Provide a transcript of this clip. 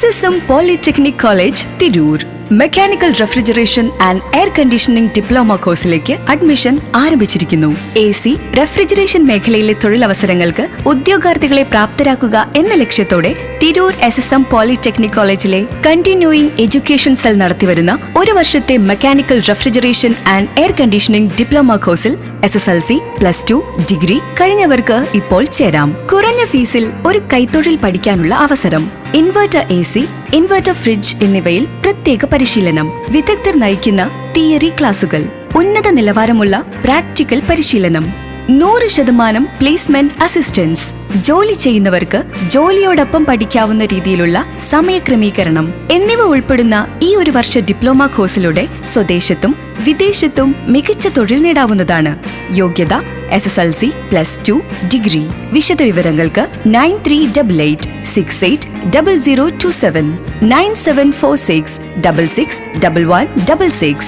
SSM Polytechnic College, Tirur. Mechanical Refrigeration and Airconditioning Diploma Course admission ആരംഭിച്ചിരിക്കുന്നു. AC, Refrigeration മേഖലയിലെ തൊഴിലവസരങ്ങൾക്ക് ഉദ്യോഗാർത്ഥികളെ പ്രാപ്തരാക്കുക എന്ന ലക്ഷ്യത്തോടെ Tirur SSM Polytechnic കോളേജിലെ കണ്ടിന്യൂയിങ് എഡ്യൂക്കേഷൻ സെൽ നടത്തിവരുന്ന ഒരു വർഷത്തെ mechanical refrigeration and air conditioning diploma കോഴ്സിൽ SSLC, +2, ഡിഗ്രി കഴിഞ്ഞവർക്ക് ഇപ്പോൾ ചേരാം. കുറഞ്ഞ ഫീസിൽ ഒരു കൈത്തൊഴിൽ പഠിക്കാനുള്ള അവസരം. ഇൻവെർട്ടർ AC, ഇൻവെർട്ടർ ഫ്രിഡ്ജ് എന്നിവയിൽ പ്രത്യേക പരിശീലനം. വിദഗ്ധർ നയിക്കുന്ന തിയറി ക്ലാസുകൾ. ഉന്നത നിലവാരമുള്ള പ്രാക്ടിക്കൽ പരിശീലനം. 100% പ്ലേസ്മെന്റ് അസിസ്റ്റൻസ്. ജോലി ചെയ്യുന്നവർക്ക് ജോലിയോടൊപ്പം പഠിക്കാവുന്ന രീതിയിലുള്ള സമയക്രമീകരണം എന്നിവ ഉൾപ്പെടുന്ന ഈ ഒരു വർഷ ഡിപ്ലോമ കോഴ്സിലൂടെ സ്വദേശത്തും വിദേശത്തും മികച്ച തൊഴിൽ നേടാവുന്നതാണ്. യോഗ്യത SSLC, +2, ഡിഗ്രി. വിശദവിവരങ്ങൾക്ക് 9388680027 9746 661166.